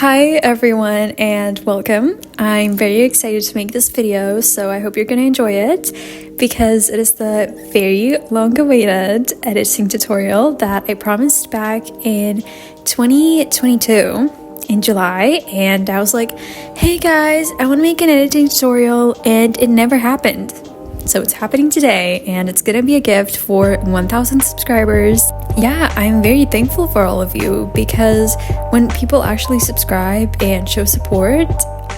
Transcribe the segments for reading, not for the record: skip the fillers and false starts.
Hi everyone and welcome. I'm very excited to make this video, so I hope you're going to enjoy it because it is the very long-awaited editing tutorial that I promised back in 2022 in July, and I was like, hey guys, I want to make an editing tutorial, and it never happened. So it's happening today, and it's gonna be a gift for 1,000 subscribers. Yeah, I'm very thankful for all of you because when people actually subscribe and show support,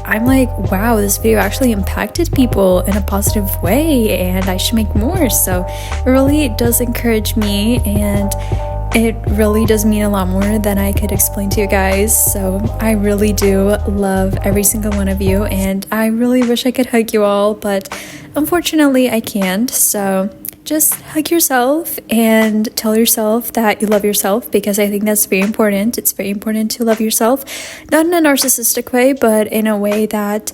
I'm like, wow, this video actually impacted people in a positive way and I should make more. So it really does encourage me, and it really does mean a lot more than I could explain to you guys. So I really do love every single one of you, and I really wish I could hug you all, but unfortunately I can't. So just hug yourself and tell yourself that you love yourself, because I think that's very important. It's very important to love yourself, not in a narcissistic way, but in a way that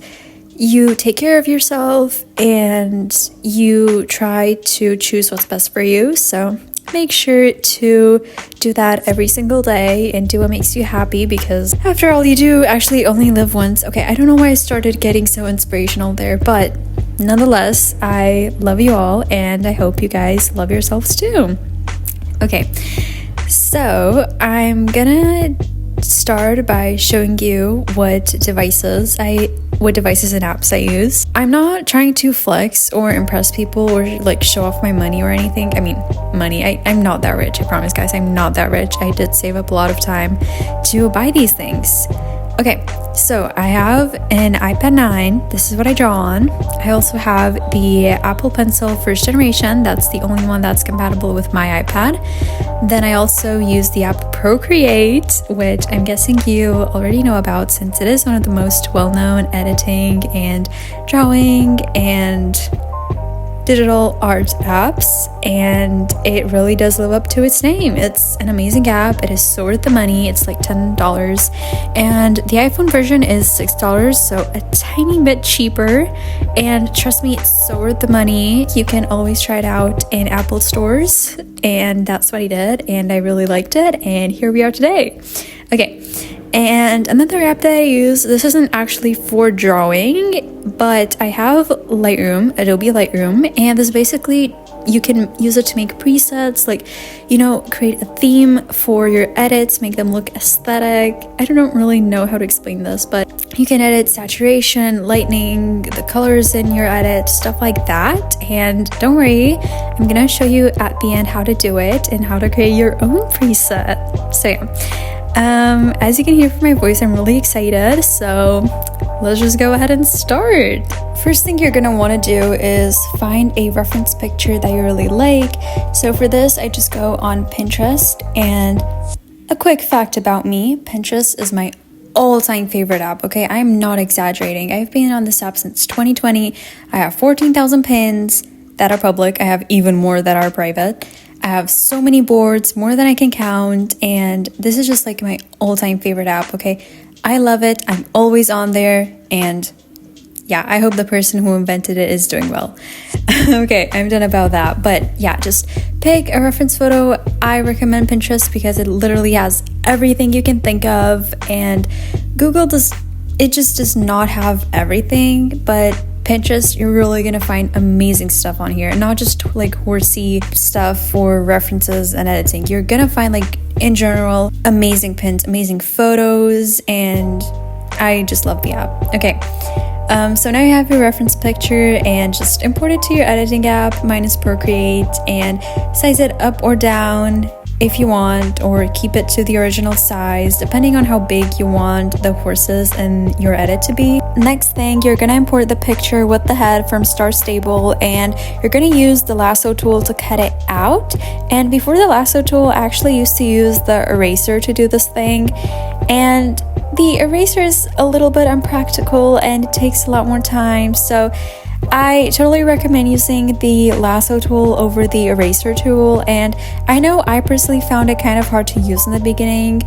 you take care of yourself and you try to choose what's best for you. So make sure to do that every single day and do what makes you happy, because after all, you do actually only live once. Okay, I don't know why I started getting so inspirational there, but nonetheless, I love you all and I hope you guys love yourselves too. Okay, so I'm gonna start by showing you what devices and apps I use. I'm not trying to flex or impress people or like show off my money or anything. I mean, money, I'm not that rich. I promise, guys, I'm not that rich. I did save up a lot of time to buy these things. Okay, so I have an iPad 9. This is what I draw on. I also have the Apple Pencil first generation. That's the only one that's compatible with my iPad. Then I also use the app Procreate, which I'm guessing you already know about since it is one of the most well-known editing and drawing and digital art apps, and it really does live up to its name. It's an amazing app. It is so worth the money. It's like $10, and the iPhone version is $6, so a tiny bit cheaper, and trust me, it's so worth the money. You can always try it out in Apple stores, and that's what I did, and I really liked it, and here we are today. Okay, and another app that I use, this isn't actually for drawing, but I have Lightroom, Adobe Lightroom, and this basically, you can use it to make presets, like, you know, create a theme for your edits, make them look aesthetic. I don't really know how to explain this, but you can edit saturation, lightning, the colors in your edit, stuff like that. And don't worry, I'm gonna show you at the end how to do it and how to create your own preset. So yeah. As you can hear from my voice, I'm really excited, so let's just go ahead and start. First thing you're gonna want to do is find a reference picture that you really like. So for this, I just go on Pinterest, and a quick fact about me, Pinterest is my all-time favorite app. Okay, I'm not exaggerating. I've been on this app since 2020. I have 14,000 pins that are public. I have even more that are private. I have so many boards, more than I can count, and this is just like my all-time favorite app, okay? I love it. I'm always on there, and yeah, I hope the person who invented it is doing well. Okay, I'm done about that, but yeah, just pick a reference photo. I recommend Pinterest because it literally has everything you can think of, and Google just does not have everything, but Pinterest, you're really gonna find amazing stuff on here, not just like horsey stuff for references and editing. You're gonna find, like, in general, amazing pins, amazing photos, and I just love the app. Okay, so now you have your reference picture, and just import it to your editing app. Mine is Procreate, and size it up or down if you want, or keep it to the original size depending on how big you want the horses in your edit to be. Next thing, you're gonna import the picture with the head from Star Stable, and you're gonna use the lasso tool to cut it out. And before the lasso tool, I actually used to use the eraser to do this thing, and the eraser is a little bit unpractical and it takes a lot more time, so I totally recommend using the lasso tool over the eraser tool. And I know I personally found it kind of hard to use in the beginning,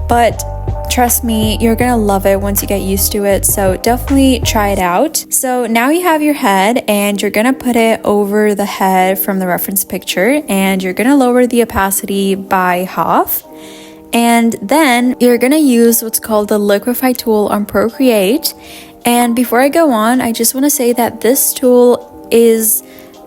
but trust me, you're gonna love it once you get used to it, so definitely try it out. So now you have your head, and you're gonna put it over the head from the reference picture, and you're gonna lower the opacity by half. And then you're gonna use what's called the liquify tool on Procreate. And before I go on, I just want to say that this tool is,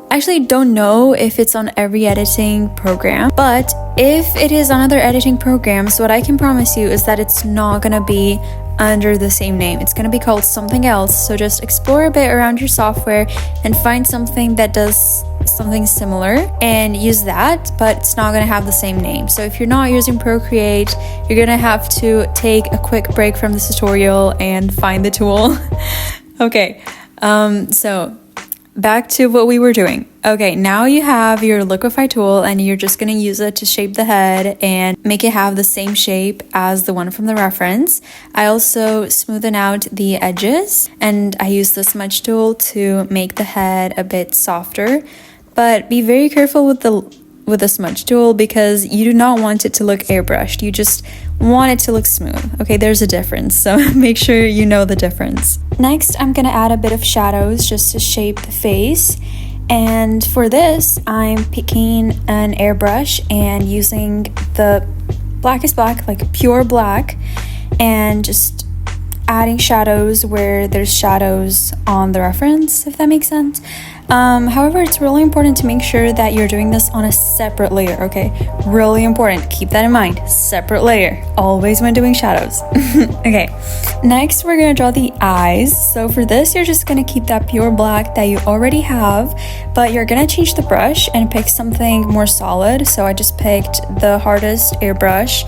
I actually don't know if it's on every editing program, but if it is on other editing programs, what I can promise you is that it's not gonna be under the same name. It's gonna be called something else. So just explore a bit around your software and find something that does something similar and use that, but it's not gonna have the same name. So if you're not using Procreate, you're gonna have to take a quick break from this tutorial and find the tool. Okay, so back to what we were doing. Okay, now you have your liquify tool and you're just gonna use it to shape the head and make it have the same shape as the one from the reference. I also smoothen out the edges and I use the smudge tool to make the head a bit softer, but be very careful with the smudge tool because you do not want it to look airbrushed. You just want it to look smooth. Okay, there's a difference, so make sure you know the difference. Next, I'm gonna add a bit of shadows just to shape the face. And for this, I'm picking an airbrush and using the blackest black, like pure black, and just adding shadows where there's shadows on the reference, if that makes sense. However, it's really important to make sure that you're doing this on a separate layer, okay? Really important. Keep that in mind. Separate layer. Always when doing shadows. Okay. Next, we're going to draw the eyes. So for this, you're just going to keep that pure black that you already have, but you're going to change the brush and pick something more solid. So I just picked the hardest airbrush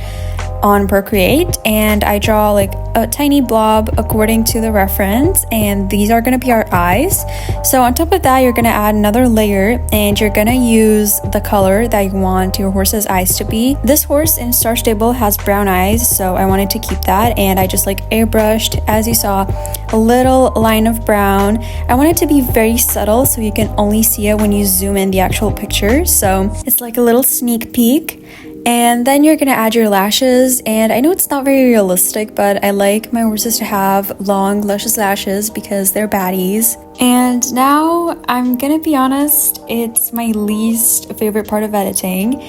on Procreate and I draw like a tiny blob according to the reference, and these are going to be our eyes. So on top of that, you're going to add another layer and you're going to use the color that you want your horse's eyes to be. This horse in Star Stable has brown eyes, so I wanted to keep that, and I just like airbrushed, as you saw, a little line of brown. I want it to be very subtle so you can only see it when you zoom in the actual picture, so it's like a little sneak peek. And then you're gonna add your lashes, and I know it's not very realistic, but I like my horses to have long luscious lashes because they're baddies. And now I'm gonna be honest, it's my least favorite part of editing.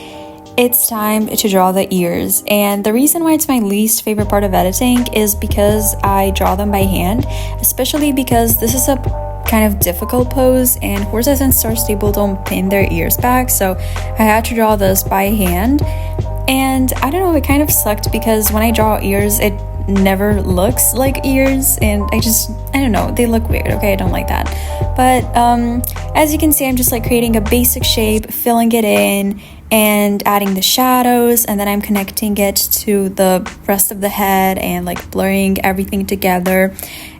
It's time to draw the ears, and the reason why it's my least favorite part of editing is because I draw them by hand, especially because this is a kind of difficult pose and horses in Star Stable don't pin their ears back, so I had to draw this by hand. And I don't know, it kind of sucked because when I draw ears it never looks like ears, and I don't know, they look weird. Okay, I don't like that. But as you can see, I'm just like creating a basic shape, filling it in and adding the shadows, and then I'm connecting it to the rest of the head and like blurring everything together.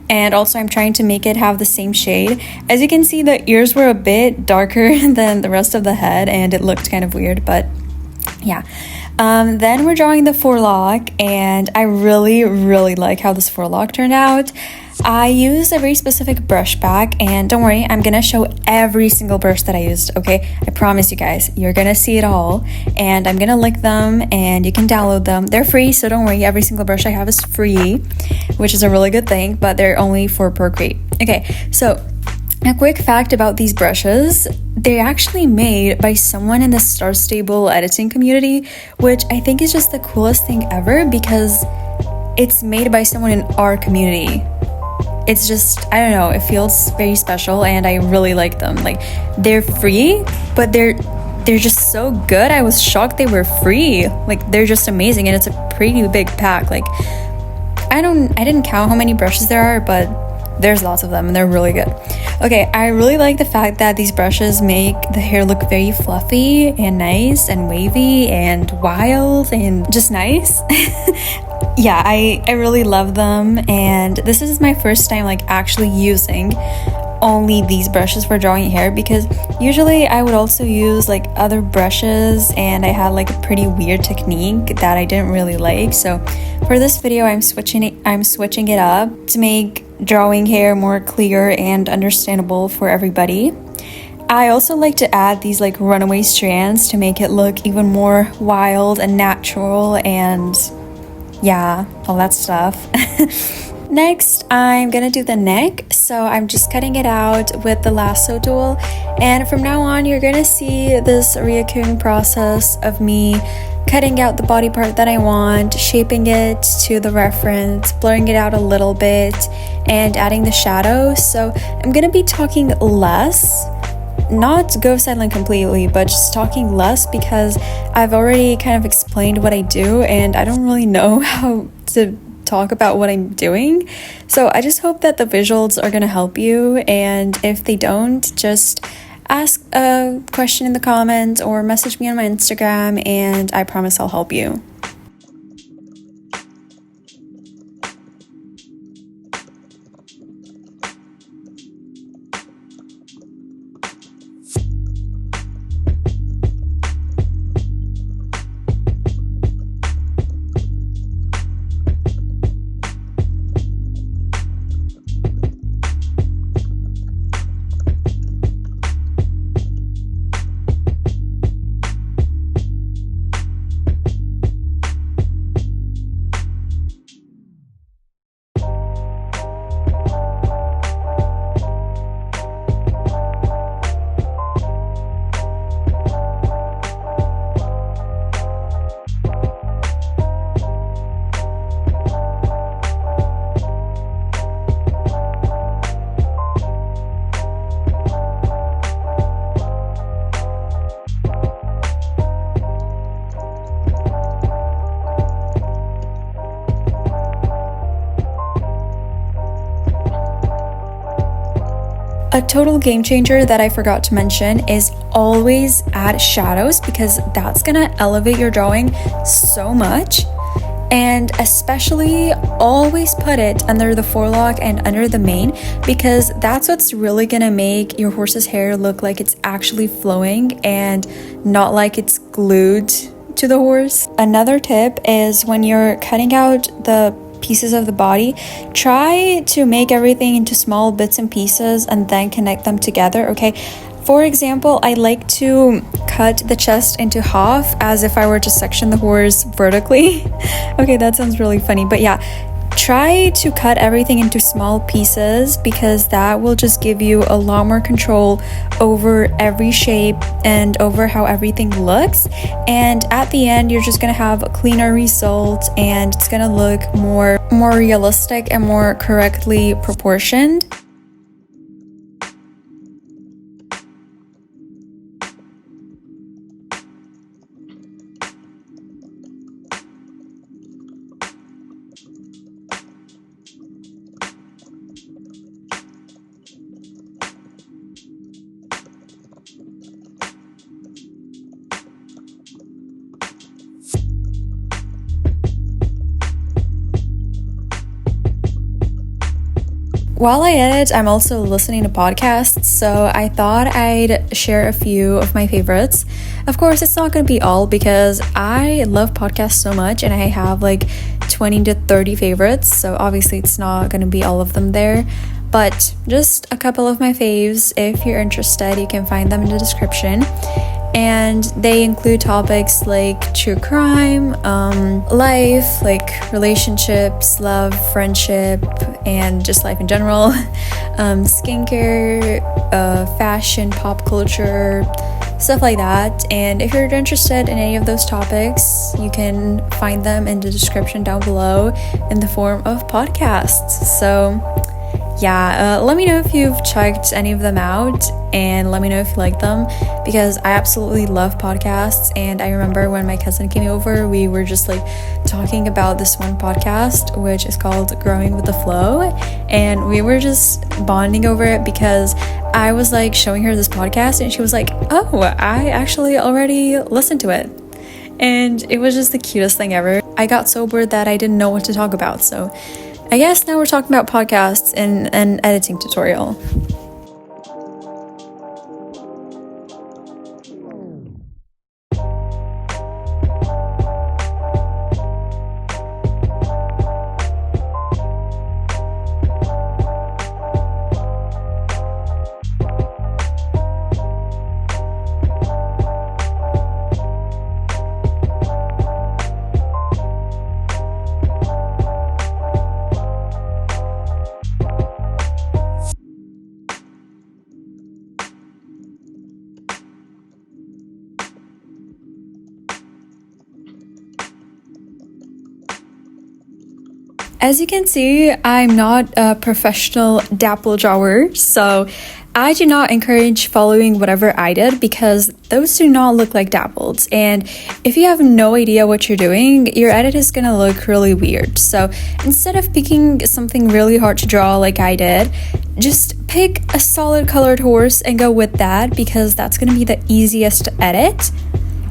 And also I'm trying to make it have the same shade. As you can see, the ears were a bit darker than the rest of the head and it looked kind of weird, but yeah. Then we're drawing the forelock, and I really like how this forelock turned out. I used a very specific brush pack, and don't worry, I'm gonna show every single brush that I used, okay? I promise you guys, you're gonna see it all, and I'm gonna link them and you can download them. They're free, so don't worry, every single brush I have is free, which is a really good thing, but they're only for Procreate. Okay, so a quick fact about these brushes, they're actually made by someone in the Star Stable editing community, which I think is just the coolest thing ever because it's made by someone in our community. It's just, I don't know, it feels very special and I really like them. Like, they're free, but they're just so good. I was shocked they were free. Like, they're just amazing, and it's a pretty big pack. Like, I didn't count how many brushes there are, but there's lots of them and they're really good. Okay, I really like the fact that these brushes make the hair look very fluffy and nice and wavy and wild and just nice. Yeah, I really love them, and this is my first time like actually using only these brushes for drawing hair, because usually I would also use like other brushes and I had like a pretty weird technique that I didn't really like. So for this video I'm switching it up to make drawing hair more clear and understandable for everybody. I also like to add these like runaway strands to make it look even more wild and natural, and yeah, all that stuff. Next, I'm gonna do the neck, so I'm just cutting it out with the lasso tool, and from now on you're gonna see this reoccurring process of me cutting out the body part that I want, shaping it to the reference, blurring it out a little bit, and adding the shadow. So I'm gonna be talking less, not go silent completely, but just talking less because I've already kind of explained what I do and I don't really know how to talk about what I'm doing. So I just hope that the visuals are gonna help you, and if they don't, just ask a question in the comments or message me on my Instagram and I promise I'll help you. A total game changer that I forgot to mention is always add shadows, because that's gonna elevate your drawing so much. And especially always put it under the forelock and under the mane, because that's what's really gonna make your horse's hair look like it's actually flowing and not like it's glued to the horse. Another tip is when you're cutting out the pieces of the body, try to make everything into small bits and pieces and then connect them together, okay? For example, I like to cut the chest into half as if I were to section the horse vertically. Okay, that sounds really funny, but yeah, try to cut everything into small pieces because that will just give you a lot more control over every shape and over how everything looks. And at the end, you're just gonna have a cleaner result and it's gonna look more realistic and more correctly proportioned. While I edit, I'm also listening to podcasts, so I thought I'd share a few of my favorites. Of course, it's not going to be all because I love podcasts so much and I have like 20 to 30 favorites, so obviously it's not going to be all of them there. But just a couple of my faves. If you're interested, you can find them in the description. And they include topics like true crime, life, like relationships, love, friendship, and just life in general, skincare, fashion, pop culture, stuff like that. And if you're interested in any of those topics, you can find them in the description down below in the form of podcasts. So yeah, let me know if you've checked any of them out and let me know if you like them, because I absolutely love podcasts. And I remember when my cousin came over, we were just like talking about this one podcast which is called Growing with the Flow, and we were just bonding over it because I was like showing her this podcast and she was like, oh, I actually already listened to it. And it was just the cutest thing ever. I got so bored that I didn't know what to talk about, so I guess now we're talking about podcasts in an editing tutorial. As you can see, I'm not a professional dapple drawer, so I do not encourage following whatever I did because those do not look like dapples. And if you have no idea what you're doing, your edit is gonna look really weird. So instead of picking something really hard to draw like I did, just pick a solid colored horse and go with that because that's gonna be the easiest to edit.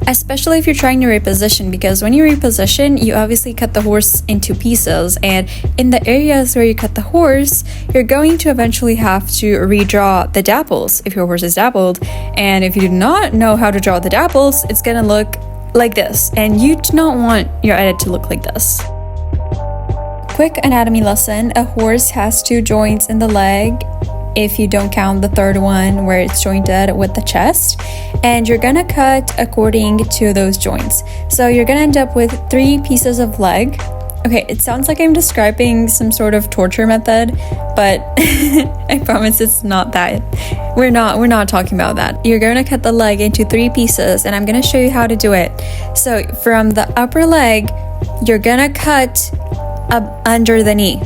Especially if you're trying to reposition, because when you reposition, you obviously cut the horse into pieces, and in the areas where you cut the horse, you're going to eventually have to redraw the dapples if your horse is dappled. And if you do not know how to draw the dapples, it's gonna look like this, and you do not want your edit to look like this. Quick anatomy lesson: a horse has 2 joints in the leg, if you don't count the third one where it's jointed with the chest, and you're gonna cut according to those joints. So you're gonna end up with 3 pieces of leg. Okay, it sounds like I'm describing some sort of torture method, but I promise it's not that. We're not talking about that. You're gonna cut the leg into 3 pieces, and I'm gonna show you how to do it. So from the upper leg, you're gonna cut up under the knee,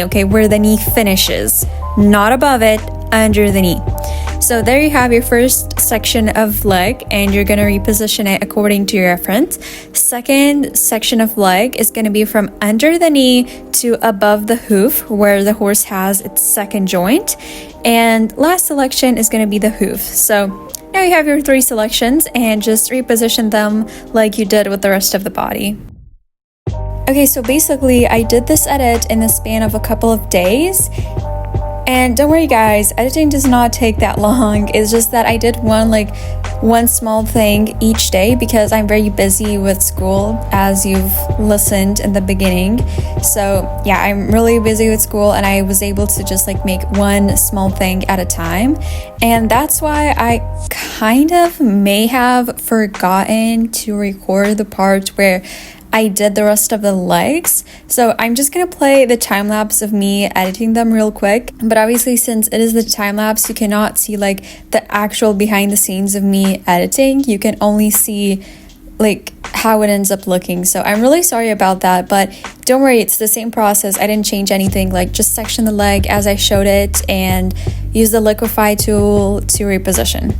okay, where the knee finishes. Not above it, under the knee. So there you have your first section of leg, and you're gonna reposition it according to your reference. Second section of leg is gonna be from under the knee to above the hoof, where the horse has its second joint. And last selection is gonna be the hoof. So now you have your 3 selections, and just reposition them like you did with the rest of the body. Okay, so basically I did this edit in the span of a couple of days. And don't worry guys, editing does not take that long. It's just that I did one small thing each day because I'm very busy with school, as you've listened in the beginning. So yeah, I'm really busy with school, and I was able to just make one small thing at a time. And that's why I kind of may have forgotten to record the part where I did the rest of the legs. So I'm just gonna play the time lapse of me editing them real quick. But obviously, since it is the time lapse, you cannot see the actual behind the scenes of me editing. You can only see how it ends up looking. So I'm really sorry about that, but don't worry, it's the same process. I didn't change anything. Just section the leg as I showed it and use the liquify tool to reposition.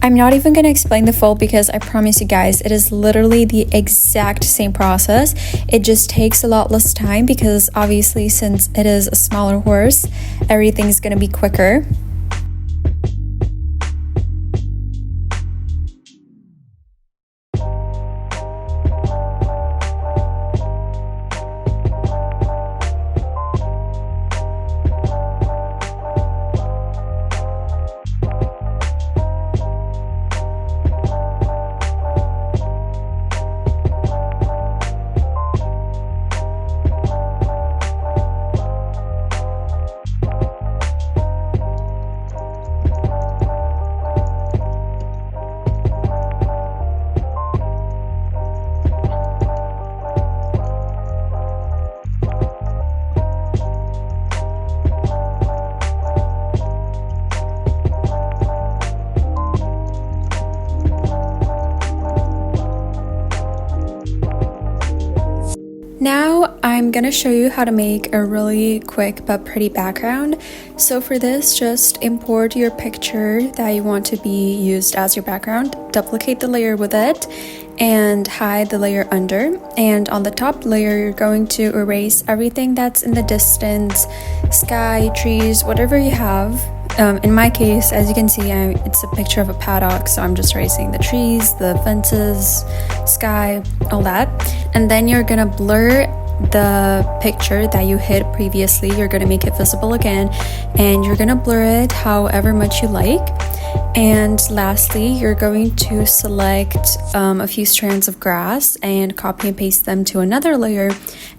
I'm not even going to explain the fold because I promise you guys, it is literally the exact same process. It just takes a lot less time because obviously since it is a smaller horse, everything's going to be quicker. Now I'm gonna show you how to make a really quick but pretty background. So for this, just import your picture that you want to be used as your background, duplicate the layer with it, and hide the layer under. And on the top layer, you're going to erase everything that's in the distance, sky, trees, whatever you have. In my case, as you can see, it's a picture of a paddock, so I'm just erasing the trees, the fences, sky, all that. And then you're gonna blur the picture that you hid previously. You're gonna make it visible again, and you're gonna blur it however much you like. And lastly, you're going to select a few strands of grass and copy and paste them to another layer,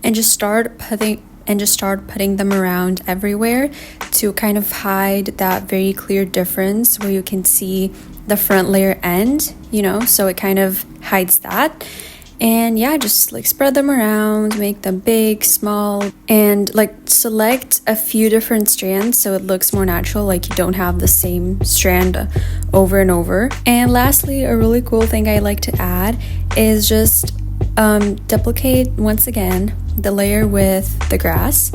and just start putting them around everywhere to kind of hide that very clear difference where you can see the front layer end, so it kind of hides that. And yeah, just spread them around, make them big, small, and select a few different strands so it looks more natural, you don't have the same strand over and over. And lastly, a really cool thing I like to add is just duplicate once again the layer with the grass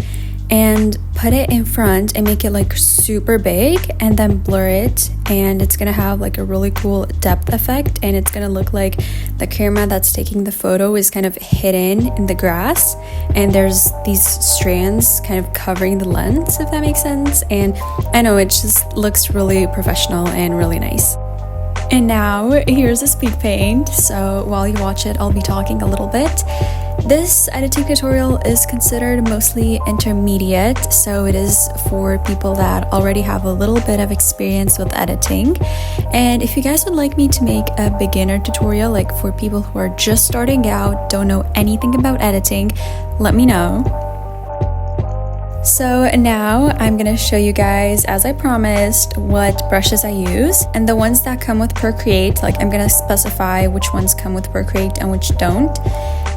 and put it in front and make it like super big, and then blur it, and it's gonna have like a really cool depth effect, and it's gonna look like the camera that's taking the photo is kind of hidden in the grass, and there's these strands kind of covering the lens, if that makes sense. And I know it just looks really professional and really nice. And now here's a speed paint, so while you watch it I'll be talking a little bit. This editing tutorial is considered mostly intermediate, so it is for people that already have a little bit of experience with editing. And if you guys would like me to make a beginner tutorial, like for people who are just starting out, don't know anything about editing, let me know. So now I'm gonna show you guys, as I promised, what brushes I use, and the ones that come with Procreate, like I'm gonna specify which ones come with Procreate and which don't.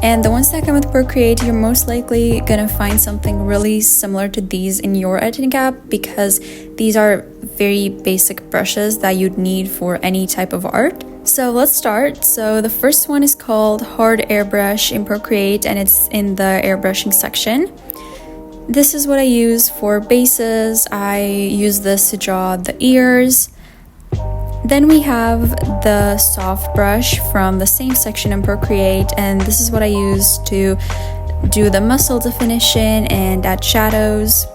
And the ones that come with Procreate, you're most likely gonna find something really similar to these in your editing app, because these are very basic brushes that you'd need for any type of art. So let's start. So the first one is called Hard Airbrush in Procreate, and it's in the airbrushing section. This is what I use for bases. I use this to draw the ears. Then we have the soft brush from the same section in Procreate, and this is what I use to do the muscle definition and add shadows.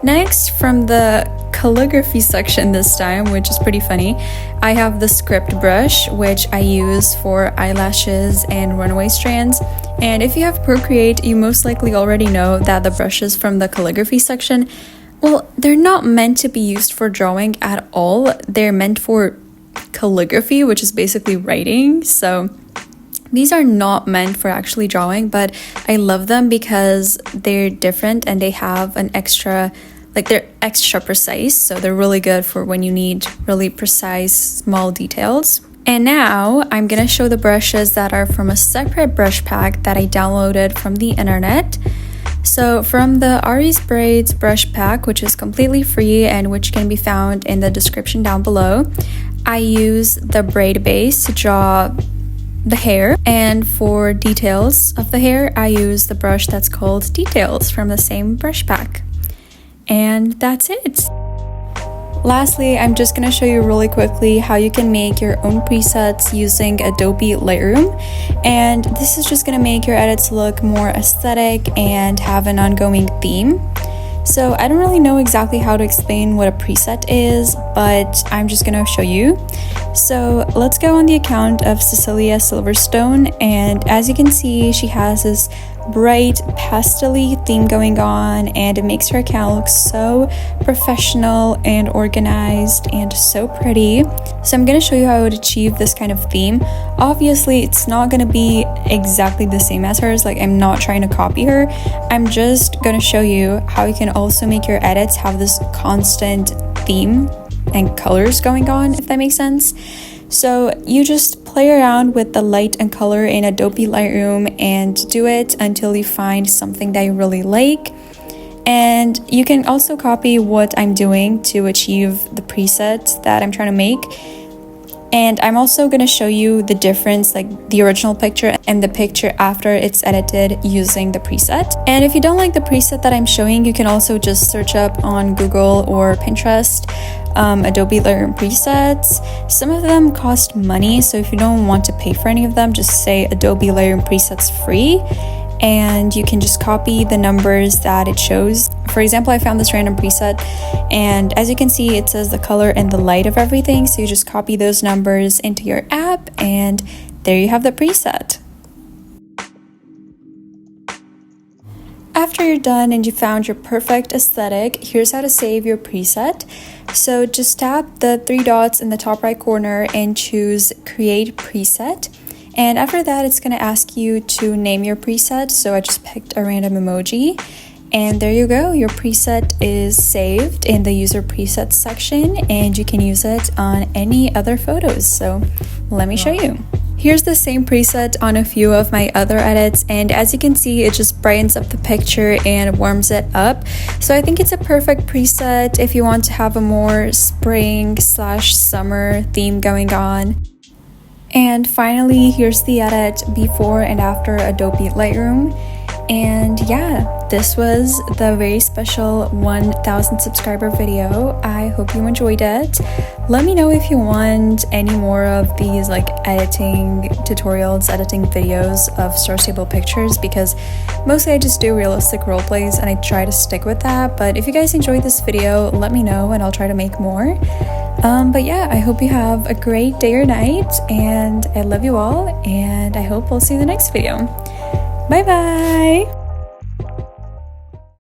Next, from the calligraphy section this time, which is pretty funny, I have the script brush, which I use for eyelashes and runaway strands. And if you have Procreate, you most likely already know that the brushes from the calligraphy section, well, they're not meant to be used for drawing at all. They're meant for calligraphy, which is basically writing. So these are not meant for actually drawing, but I love them because they're different and they have an extra, like they're extra precise. So they're really good for when you need really precise small details. And now I'm gonna show the brushes that are from a separate brush pack that I downloaded from the internet. So from the Ari's Braids brush pack, which is completely free and which can be found in the description down below, I use the braid base to draw the hair, and for details of the hair I use the brush that's called Details from the same brush pack. And that's it. Lastly, I'm just gonna show you really quickly how you can make your own presets using Adobe Lightroom, and this is just gonna make your edits look more aesthetic and have an ongoing theme. So I don't really know exactly how to explain what a preset is, but I'm just gonna show you. So let's go on the account of Cecilia Silverstone, and as you can see, she has this bright pastel-y theme going on, and it makes her account look so professional and organized and so pretty. So I'm going to show you how I would achieve this kind of theme. Obviously it's not going to be exactly the same as hers, like I'm not trying to copy her. I'm just going to show you how you can also make your edits have this constant theme and colors going on, if that makes sense. So you just play around with the light and color in Adobe Lightroom and do it until you find something that you really like. And you can also copy what I'm doing to achieve the preset that I'm trying to make. And I'm also going to show you the difference, like the original picture and the picture after it's edited using the preset. And if you don't like the preset that I'm showing, you can also just search up on Google or Pinterest Adobe Lightroom presets. Some of them cost money, so if you don't want to pay for any of them, just say Adobe Lightroom presets free, and you can just copy the numbers that it shows. For example, I found this random preset, and as you can see, it says the color and the light of everything, so you just copy those numbers into your app, and there you have the preset. After you're done and you found your perfect aesthetic, here's how to save your preset. So just tap the three dots in the top right corner and choose Create Preset. And after that, it's going to ask you to name your preset. So I just picked a random emoji. And there you go, your preset is saved in the user presets section, and you can use it on any other photos. So let me show you. Here's the same preset on a few of my other edits, and as you can see, it just brightens up the picture and warms it up. So I think it's a perfect preset if you want to have a more spring/summer theme going on. And finally, here's the edit before and after Adobe Lightroom. And yeah, this was the very special 1000 subscriber video. I hope you enjoyed it. Let me know if you want any more of these like editing tutorials, editing videos of Star Stable pictures, because mostly I just do realistic role plays and I try to stick with that. But if you guys enjoyed this video, let me know and I'll try to make more. But yeah, I hope you have a great day or night, and I love you all, and I hope we'll see you in the next video. Bye bye!